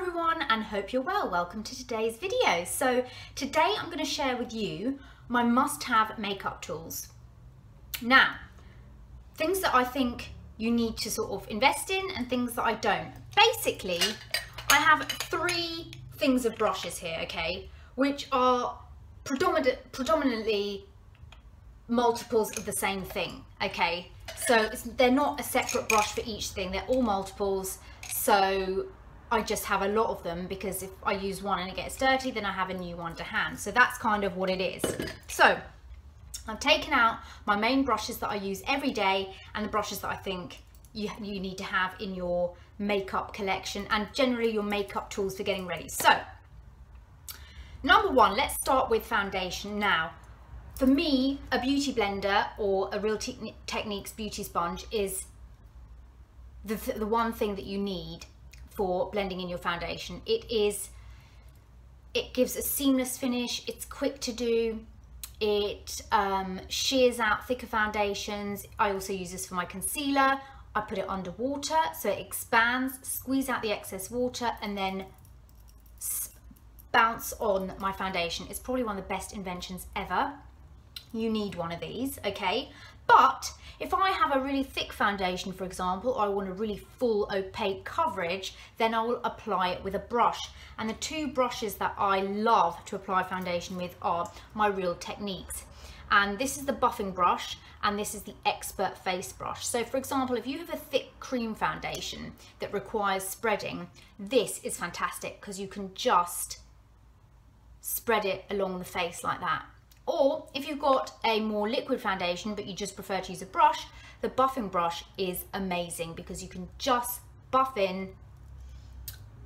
everyone, and hope you're well. Welcome to today's video. So today I'm going to share with you my must-have makeup tools. Now, things that I think you need to sort of invest in and things that I don't. Basically, I have three things of brushes here, okay, which are predominantly multiples of the same thing, okay? So they're not a separate brush for each thing, they're all multiples. So I just have a lot of them because if I use one and it gets dirty, then I have a new one to hand. So that's kind of what it is. So I've taken out my main brushes that I use every day and the brushes that I think you need to have in your makeup collection and generally your makeup tools for getting ready. So number one, let's start with foundation. Now, for me, a beauty blender or a Real Techniques beauty sponge is the one thing that you need for blending in your foundation. It gives a seamless finish, it's quick to do, it shears out thicker foundations. I also use this for my concealer. I put it under water so it expands, squeeze out the excess water and then bounce on my foundation. It's probably one of the best inventions ever. You need one of these, okay? But if I have a really thick foundation, for example, I want a really full opaque coverage, then I will apply it with a brush. And the two brushes that I love to apply foundation with are my Real Techniques. And this is the buffing brush and this is the Expert Face brush. So for example, if you have a thick cream foundation that requires spreading, this is fantastic because you can just spread it along the face like that. Or if you've got a more liquid foundation but you just prefer to use a brush, the buffing brush is amazing because you can just buff in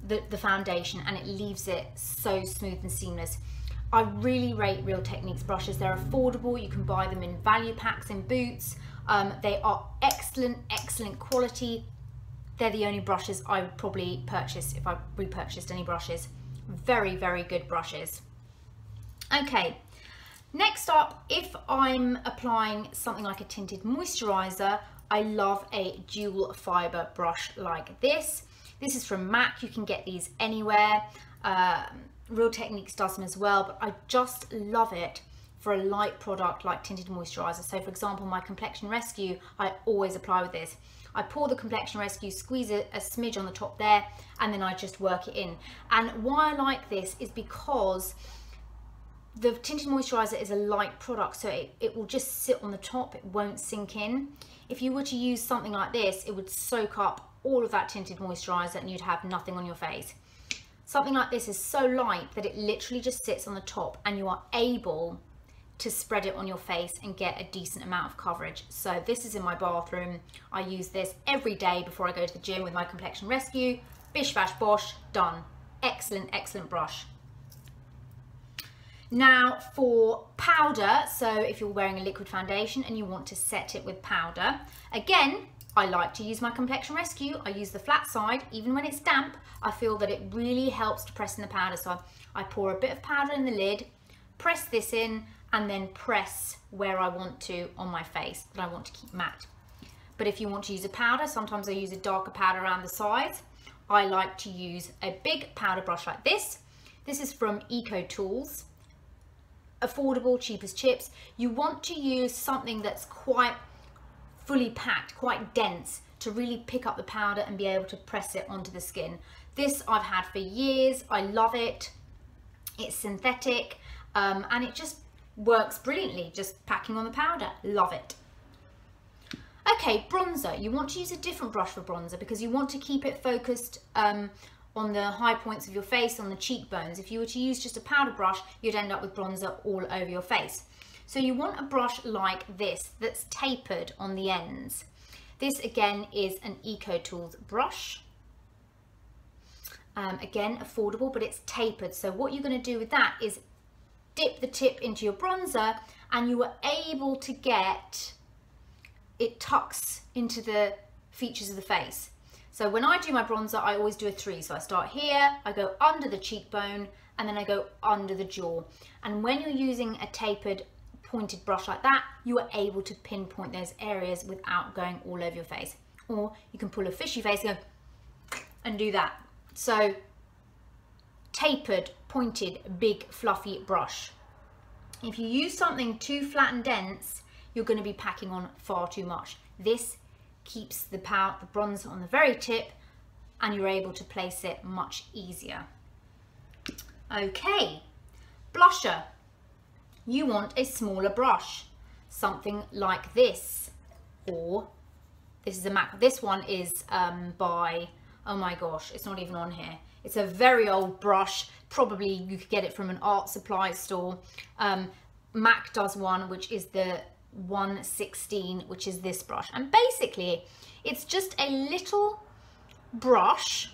the foundation and it leaves it so smooth and seamless. I really rate Real Techniques brushes. They're affordable. You can buy them in value packs in Boots. They are excellent quality. They're the only brushes I would probably purchase if I repurchased any brushes. Very good brushes. Okay. Next up, if I'm applying something like a tinted moisturizer, I love a dual fibre brush like this. This is from MAC, you can get these anywhere. Real Techniques does them as well, but I just love it for a light product like tinted moisturizer. So for example, my Complexion Rescue, I always apply with this. I pour the Complexion Rescue, squeeze a smidge on the top there, and then I just work it in. And why I like this is because the tinted moisturizer is a light product, so it will just sit on the top, it won't sink in. If you were to use something like this, it would soak up all of that tinted moisturizer and you'd have nothing on your face. Something like this is so light that it literally just sits on the top and you are able to spread it on your face and get a decent amount of coverage. So this is in my bathroom. I use this every day before I go to the gym with my Complexion Rescue. Bish bash bosh, done. Excellent brush. Now for powder, so if you're wearing a liquid foundation and you want to set it with powder, again, I like to use my Complexion Rescue. I use the flat side, even when it's damp, I feel that it really helps to press in the powder. So I pour a bit of powder in the lid, press this in, and then press where I want to on my face that I want to keep matte. But if you want to use a powder, sometimes I use a darker powder around the sides. I like to use a big powder brush like this. This is from Eco Tools. Affordable, cheap as chips. You want to use something that's quite fully packed, quite dense, to really pick up the powder and be able to press it onto the skin. This I've had for years. I love it. It's synthetic and it just works brilliantly, just packing on the powder. Love it. Okay, bronzer. You want to use a different brush for bronzer because you want to keep it focused on the high points of your face, on the cheekbones. If you were to use just a powder brush, you'd end up with bronzer all over your face. So you want a brush like this that's tapered on the ends. This again is an Eco Tools brush. Again, affordable, but it's tapered. So what you're going to do with that is dip the tip into your bronzer and you are able to get, it tucks into the features of the face. So when I do my bronzer, I always do a 3. So I start here, I go under the cheekbone, and then I go under the jaw. And when you're using a tapered, pointed brush like that, you are able to pinpoint those areas without going all over your face. Or you can pull a fishy face and do that. So tapered, pointed, big, fluffy brush. If you use something too flat and dense, you're going to be packing on far too much. This keeps the bronze on the very tip, and you're able to place it much easier. Okay, blusher. You want a smaller brush, something like this, or this is a MAC. This one is by, oh my gosh, it's not even on here. It's a very old brush. Probably you could get it from an art supply store. MAC does one, which is the 116, which is this brush. And basically, it's just a little brush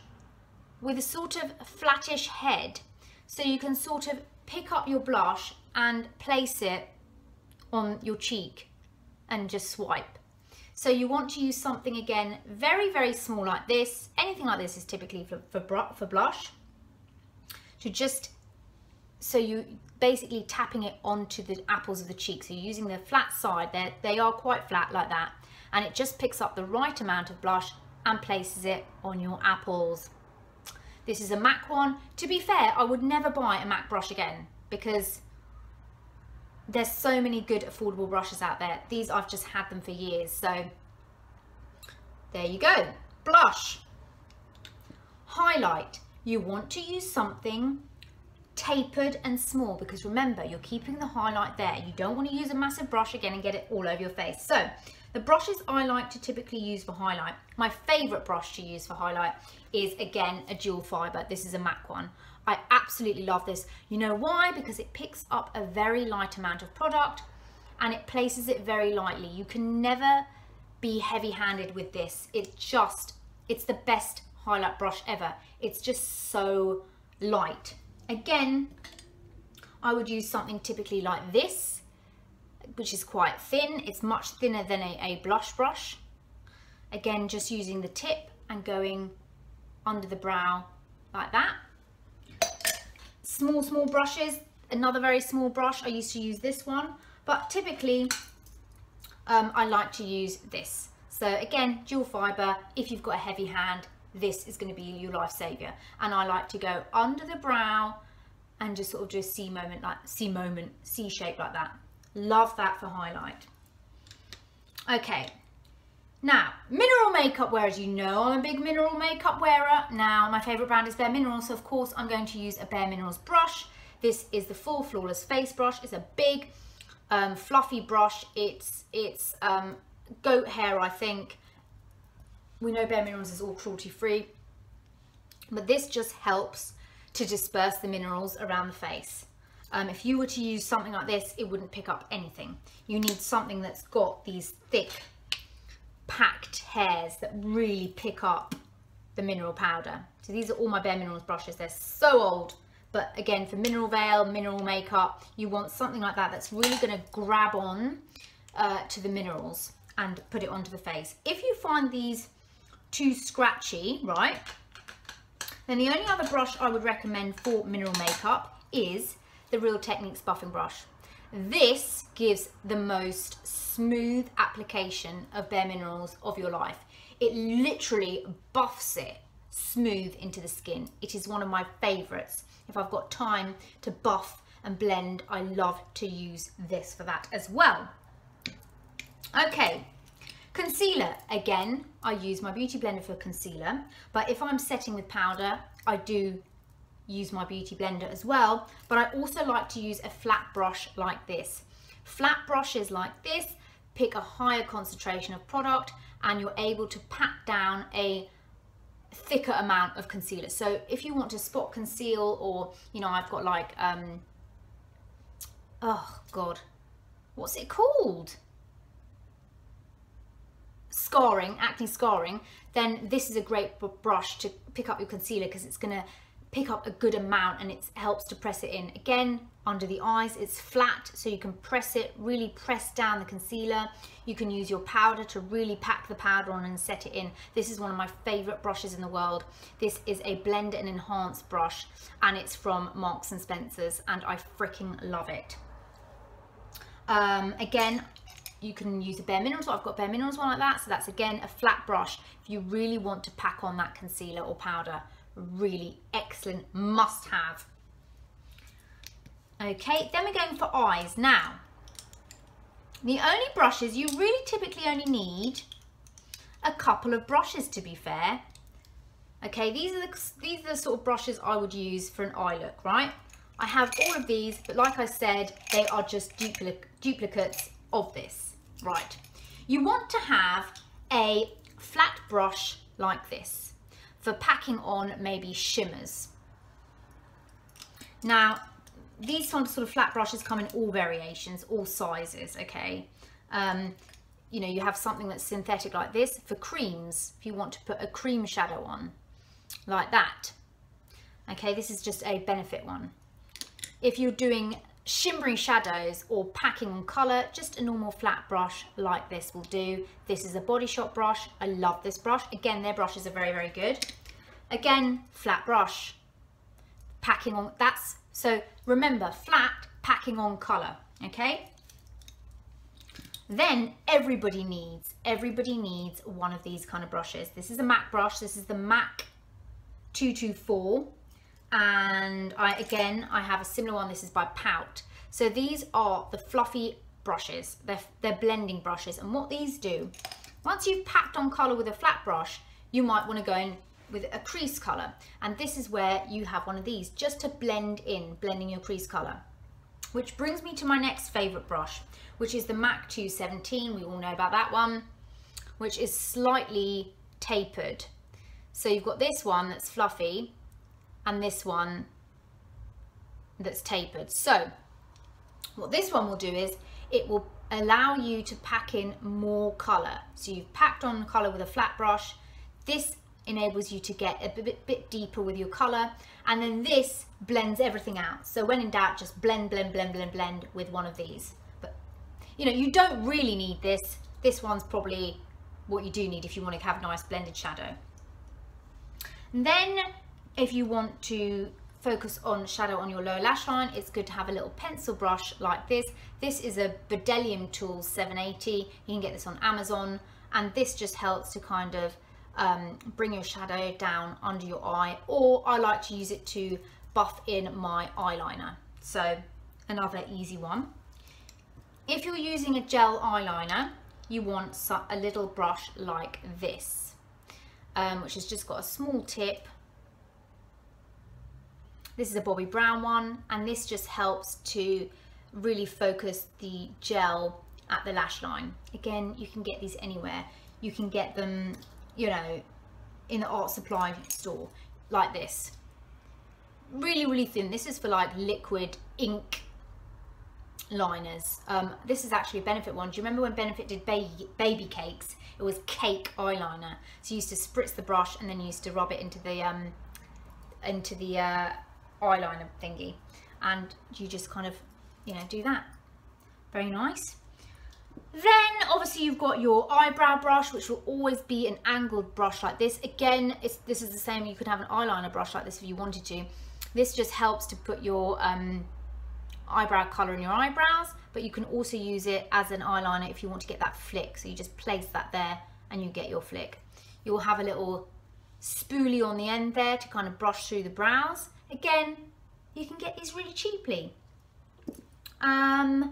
with a sort of flattish head. So you can sort of pick up your blush and place it on your cheek and just swipe. So you want to use something, again, very, very small like this. Anything like this is typically for blush. To just, so you basically tapping it onto the apples of the cheek. So you're using the flat side, they are quite flat like that. And it just picks up the right amount of blush and places it on your apples. This is a MAC one. To be fair, I would never buy a MAC brush again because there's so many good affordable brushes out there. These, I've just had them for years. So there you go. Blush. Highlight. You want to use something tapered and small because remember, you're keeping the highlight there. You don't want to use a massive brush again and get it all over your face. So the brushes I like to typically use for highlight, my favorite brush to use for highlight is, again, a dual fiber. This is a MAC one. I absolutely love this. You know why? Because it picks up a very light amount of product and it places it very lightly. You can never be heavy-handed with this. It's the best highlight brush ever. It's just so light. Again, I would use something typically like this, which is quite thin. It's much thinner than a blush brush. Again, just using the tip and going under the brow like that. Small brushes, another very small brush. I used to use this one, but typically I like to use this. So again, dual fiber. If you've got a heavy hand, this is going to be your life savior. And I like to go under the brow and just sort of do a C shape like that. Love that for highlight. Okay, now mineral makeup wear. As you know, I'm a big mineral makeup wearer. Now my favorite brand is bareMinerals, so of course I'm going to use a bareMinerals brush. This is the Full Flawless Face brush. It's a big fluffy brush. It's goat hair, I think. We know bareMinerals is all cruelty free, but this just helps to disperse the minerals around the face. If you were to use something like this, it wouldn't pick up anything. You need something that's got these thick, packed hairs that really pick up the mineral powder. So these are all my bareMinerals brushes. They're so old, but again, for mineral veil, mineral makeup, you want something like that that's really going to grab on to the minerals and put it onto the face. If you find these too scratchy, right, then the only other brush I would recommend for mineral makeup is the Real Techniques buffing brush. This gives the most smooth application of bareMinerals of your life. It literally buffs it smooth into the skin. It is one of my favorites. If I've got time to buff and blend, I love to use this for that as well. Okay, concealer. Again, I use my Beauty Blender for concealer, but if I'm setting with powder, I do use my Beauty Blender as well, but I also like to use a flat brush like this. Flat brushes like this pick a higher concentration of product and you're able to pack down a thicker amount of concealer. So if you want to spot conceal, or, you know, I've got like, oh God, what's it called? Scarring, acne scarring, then this is a great brush to pick up your concealer because it's going to pick up a good amount and it helps to press it in. Again, under the eyes, it's flat, so you can press it, really press down the concealer. You can use your powder to really pack the powder on and set it in. This is one of my favorite brushes in the world. This is a Blend and Enhance brush and it's from Marks and Spencer's and I freaking love it. Again, you can use a bareMinerals. I've got bareMinerals one like that, so that's again a flat brush if you really want to pack on that concealer or powder. really excellent must have. Okay, then we're going for eyes. Now, the only brushes, you really typically only need a couple of brushes, to be fair. Okay, these are the sort of brushes I would use for an eye look, right? I have all of these, but like I said, they are just duplicates of this, right? You want to have a flat brush like this for packing on maybe shimmers. Now, these sort of flat brushes come in all variations, all sizes, okay? You know, you have something that's synthetic like this for creams, if you want to put a cream shadow on, like that. Okay, this is just a Benefit one. If you're doing shimmery shadows or packing on colour, just a normal flat brush like this will do. This is a Body Shop brush. I love this brush. Again, their brushes are very, very good. Again, flat brush. Packing on, so remember, flat, packing on colour, okay? Then everybody needs one of these kind of brushes. This is a MAC brush. This is the MAC 224. And I have a similar one. This is by Pout. So these are the fluffy brushes. They're blending brushes. And what these do, once you've packed on colour with a flat brush, you might want to go in with a crease colour. And this is where you have one of these, just to blending your crease colour. Which brings me to my next favourite brush, which is the MAC 217. We all know about that one, which is slightly tapered. So you've got this one that's fluffy, and this one that's tapered. So what this one will do is it will allow you to pack in more colour. So you've packed on colour with a flat brush. This enables you to get a bit deeper with your colour, and then this blends everything out. So when in doubt, just blend with one of these. But you know, you don't really need this. This one's probably what you do need if you want to have a nice blended shadow. And then if you want to focus on shadow on your lower lash line, it's good to have a little pencil brush like this. This is a Bedelium Tools 780. You can get this on Amazon, and this just helps to kind of bring your shadow down under your eye, or I like to use it to buff in my eyeliner. So another easy one. If you're using a gel eyeliner, you want a little brush like this, which has just got a small tip. This is a Bobbi Brown one, and this just helps to really focus the gel at the lash line. Again, you can get these anywhere. You can get them, you know, in the art supply store like this. Really, really thin. This is for like liquid ink liners. This is actually a Benefit one. Do you remember when Benefit did baby cakes? It was cake eyeliner. So you used to spritz the brush and then you used to rub it into the eyeliner thingy, and you just kind of, you know, do that. Very nice. Then obviously you've got your eyebrow brush, which will always be an angled brush like this. Again, this is the same. You could have an eyeliner brush like this if you wanted to. This just helps to put your eyebrow colour in your eyebrows, but you can also use it as an eyeliner if you want to get that flick. So you just place that there and you get your flick. You'll have a little spoolie on the end there to kind of brush through the brows. Again, you can get these really cheaply. And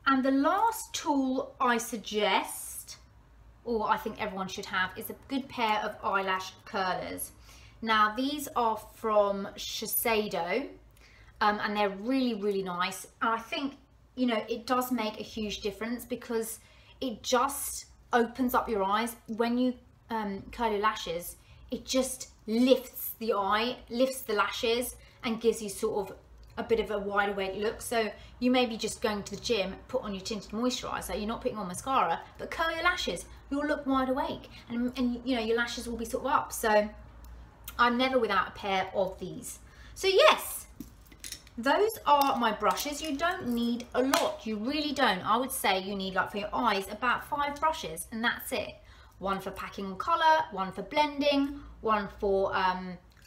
the last tool I suggest, or I think everyone should have, is a good pair of eyelash curlers. Now these are from Shiseido, and they're really, really nice. And I think, you know, it does make a huge difference because it just opens up your eyes. When you curl your lashes, it just lifts the eye, lifts the lashes, and gives you sort of a bit of a wide awake look. So you may be just going to the gym, put on your tinted moisturiser, you're not putting on mascara, but curl your lashes, you'll look wide awake, and you know, your lashes will be sort of up. So I'm never without a pair of these. So yes, those are my brushes. You don't need a lot, you really don't. I would say you need, like for your eyes, about 5 brushes, and that's it. One for packing on colour, one for blending, one for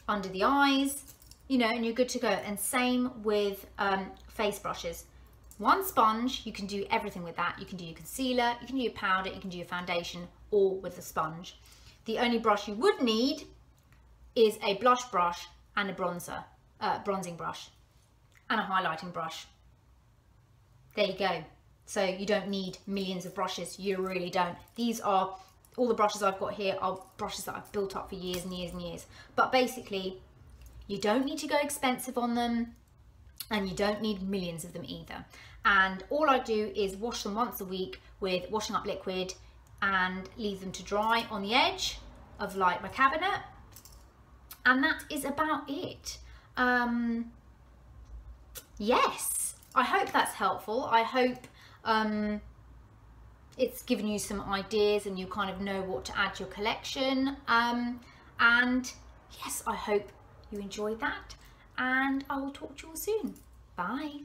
under the eyes, you know, and you're good to go. And same with face brushes. One sponge, you can do everything with that. You can do your concealer, you can do your powder, you can do your foundation, all with the sponge. The only brush you would need is a blush brush and a bronzing brush and a highlighting brush. There you go. So you don't need millions of brushes, you really don't. These are, all the brushes I've got here are brushes that I've built up for years and years and years. But basically, you don't need to go expensive on them, and you don't need millions of them either. And all I do is wash them once a week with washing up liquid and leave them to dry on the edge of like my cabinet. And that is about it. Yes, I hope that's helpful. I hope it's given you some ideas and you kind of know what to add to your collection. And yes, I hope you enjoyed that, and I will talk to you all soon. Bye.